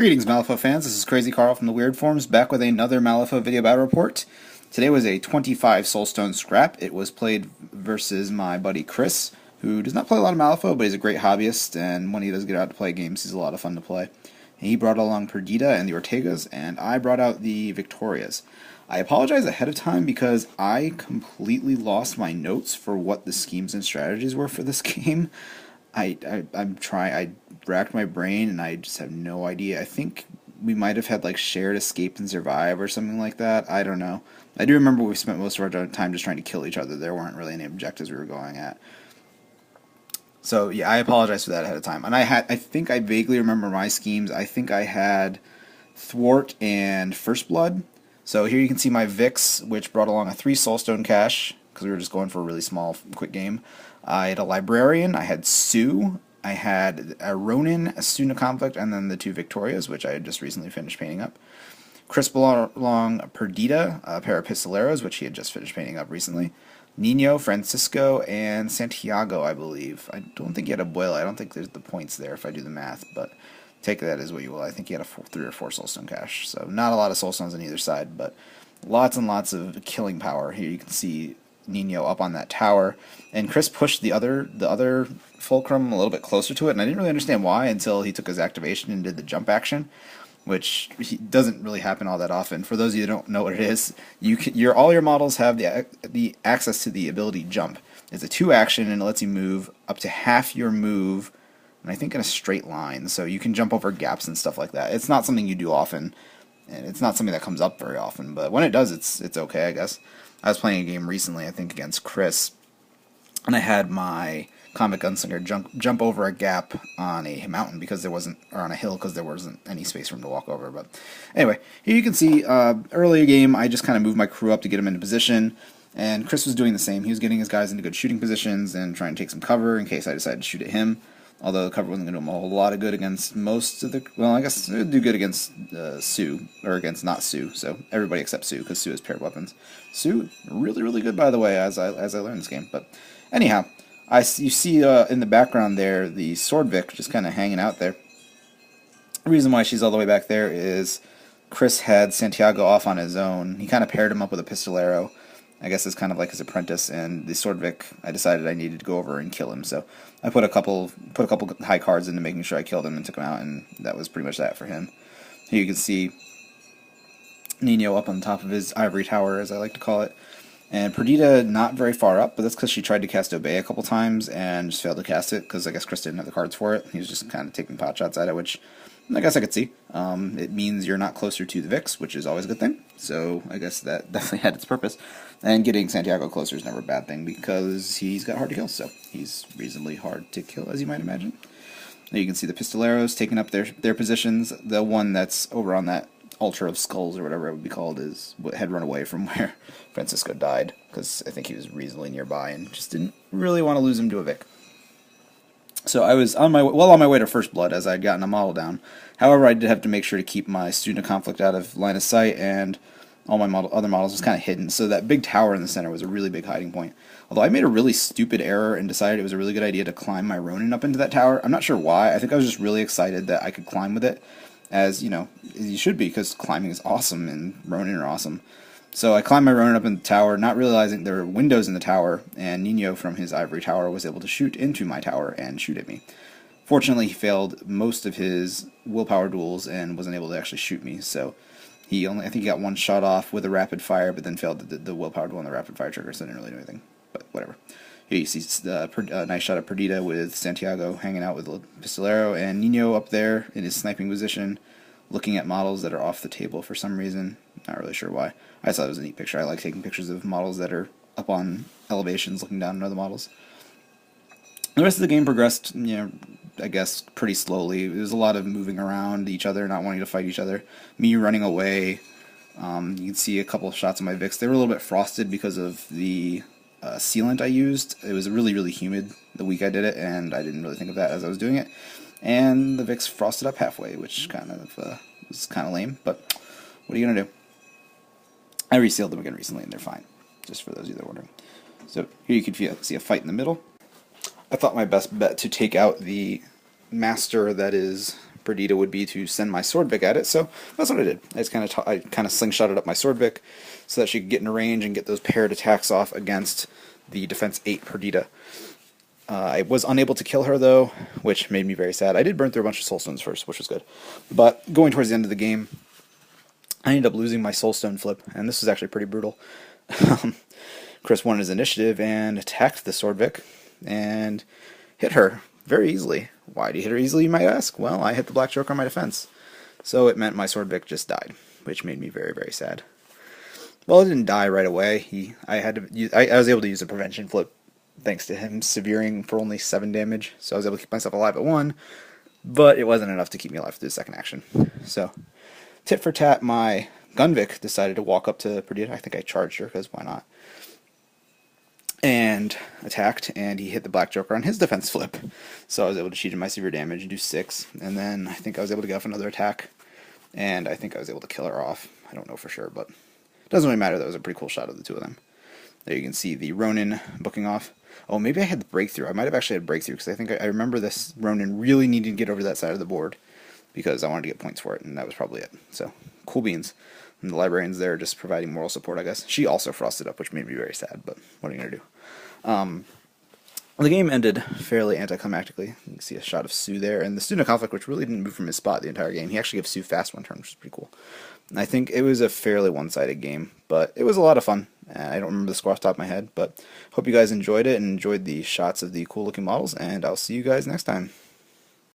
Greetings, Malifaux fans. This is Crazy Carl from the Weird Forums, back with another Malifaux video battle report. Today was a 25 Soulstone scrap. It was played versus my buddy Chris, who does not play a lot of Malifaux, but he's a great hobbyist, and when he does get out to play games, he's a lot of fun to play. He brought along Perdita and the Ortegas, and I brought out the Viktorias. I apologize ahead of time because I completely lost my notes for what the schemes and strategies were for this game. I racked my brain and I just have no idea. I think we might have had like shared escape and survive or something like that. I don't know. I do remember we spent most of our time just trying to kill each other. There weren't really any objectives we were going at. So yeah, I apologize for that ahead of time. And I think I vaguely remember my schemes. I think I had Thwart and First Blood. So here you can see my Vix, which brought along a 3 Soulstone cache, because we were just going for a really small, quick game. I had a Librarian, I had Sue, I had a Ronin, a Student of Conflict, and then the 2 Viktorias, which I had just recently finished painting up. Chris brought along Perdita, a pair of Pistoleros, which he had just finished painting up recently. Nino, Francisco, and Santiago, I believe. I don't think he had a Abuela. I don't think there's the points there if I do the math, but take that as what you will. I think he had a 3 or 4 Soulstone cache. So not a lot of Soulstones on either side, but lots and lots of killing power. Here you can see Nino up on that tower, and Chris pushed the other Fulcrum a little bit closer to it, and I didn't really understand why until he took his activation and did the jump action, which doesn't really happen all that often. For those of you who don't know what it is, all your models have the access to the ability jump. It's a 2 action, and it lets you move up to half your move, and I think in a straight line, so you can jump over gaps and stuff like that. It's not something you do often, and it's not something that comes up very often, but when it does, it's okay, I guess. I was playing a game recently, I think against Chris, and I had my Comet Gunslinger jump over a gap on a mountain because there wasn't, or on a hill because there wasn't any space for him to walk over. But anyway, here you can see earlier game, I just kind of moved my crew up to get him into position, and Chris was doing the same. He was getting his guys into good shooting positions and trying to take some cover in case I decided to shoot at him. Although the cover wasn't going to do him a whole lot of good against most of the... Well, I guess it would do good against Sue, or against not Sue, so everybody except Sue, because Sue has paired weapons. Sue, really, really good, by the way, as I learned this game. But anyhow, you see in the background there, the Sword Vic just kind of hanging out there. The reason why she's all the way back there is Chris had Santiago off on his own. He kind of paired him up with a Pistolero. I guess it's kind of like his apprentice, and the Sword Vic, I decided I needed to go over and kill him, so I put a couple high cards into making sure I killed him and took him out, and that was pretty much that for him. Here you can see Nino up on top of his ivory tower, as I like to call it, and Perdita not very far up, but that's because she tried to cast Obey a couple times and just failed to cast it, because I guess Chris didn't have the cards for it. He was just kind of taking pot shots at it, which I guess I could see. It means you're not closer to the Vix, which is always a good thing, so I guess that definitely had its purpose. And getting Santiago closer is never a bad thing, because he's got hard to kill, so he's reasonably hard to kill, as you might imagine. Now you can see the Pistoleros taking up their positions. The one that's over on that altar of skulls, or whatever it would be called, had run away from where Francisco died, because I think he was reasonably nearby and just didn't really want to lose him to a Vic. So I was on my way to First Blood, as I'd gotten a model down. However, I did have to make sure to keep my Student of Conflict out of line of sight, and all my other models was kind of hidden. So that big tower in the center was a really big hiding point. Although I made a really stupid error and decided it was a really good idea to climb my Ronin up into that tower. I'm not sure why. I think I was just really excited that I could climb with it, as, you know, you should be, because climbing is awesome and Ronin are awesome. So I climbed my Ronin up in the tower, not realizing there were windows in the tower, and Nino from his ivory tower was able to shoot into my tower and shoot at me. Fortunately, he failed most of his willpower duels and wasn't able to actually shoot me, so I think he got one shot off with a rapid fire, but then failed the willpower duel on the rapid fire trigger, so didn't really do anything, but whatever. Here you see a nice shot of Perdita with Santiago hanging out with the Pistolero, and Nino up there in his sniping position, looking at models that are off the table for some reason. Not really sure why. I just thought it was a neat picture. I like taking pictures of models that are up on elevations looking down at other models. The rest of the game progressed, you know, I guess, pretty slowly. There was a lot of moving around each other, not wanting to fight each other. Me running away. You can see a couple of shots of my Vix. They were a little bit frosted because of the sealant I used. It was really, really humid the week I did it, and I didn't really think of that as I was doing it. And the Vix frosted up halfway, which kind of was kind of lame, but what are you going to do? I resealed them again recently, and they're fine, just for those of you that are wondering. So here you can see a fight in the middle. I thought my best bet to take out the master that is Perdita would be to send my Swordvik at it, so that's what I did. I just kind of slingshotted up my Swordvik so that she could get in range and get those paired attacks off against the defense 8 Perdita. I was unable to kill her, though, which made me very sad. I did burn through a bunch of Soulstones first, which was good. But going towards the end of the game, I ended up losing my Soulstone flip, and this was actually pretty brutal. Chris won his initiative and attacked the Swordvik and hit her very easily. Why did he hit her easily, you might ask? Well, I hit the Black Joker on my defense. So it meant my Swordvik just died, which made me very, very sad. Well, it didn't die right away. I was able to use a prevention flip thanks to him severing for only 7 damage, so I was able to keep myself alive at 1, but it wasn't enough to keep me alive for the second action. So, tit for tat, my Gunvik decided to walk up to Perdita. I think I charged her, because why not? And attacked, and he hit the Black Joker on his defense flip. So I was able to cheat in my severe damage and do 6, and then I think I was able to get off another attack, and I think I was able to kill her off. I don't know for sure, but it doesn't really matter. That was a pretty cool shot of the two of them. There you can see the Ronin booking off. Oh, maybe I had the breakthrough. I might have actually had breakthrough, because I think I remember this Ronin really needed to get over that side of the board, because I wanted to get points for it, and that was probably it. So, cool beans. And the librarian's there just providing moral support, I guess. She also frosted up, which made me very sad, but what are you going to do? The game ended fairly anticlimactically. You can see a shot of Sue there, and the Student of Conflict, which really didn't move from his spot the entire game. He actually gave Sue fast one turn, which is pretty cool. And I think it was a fairly one-sided game, but it was a lot of fun. I don't remember the score off the top of my head, but hope you guys enjoyed it and enjoyed the shots of the cool-looking models, and I'll see you guys next time.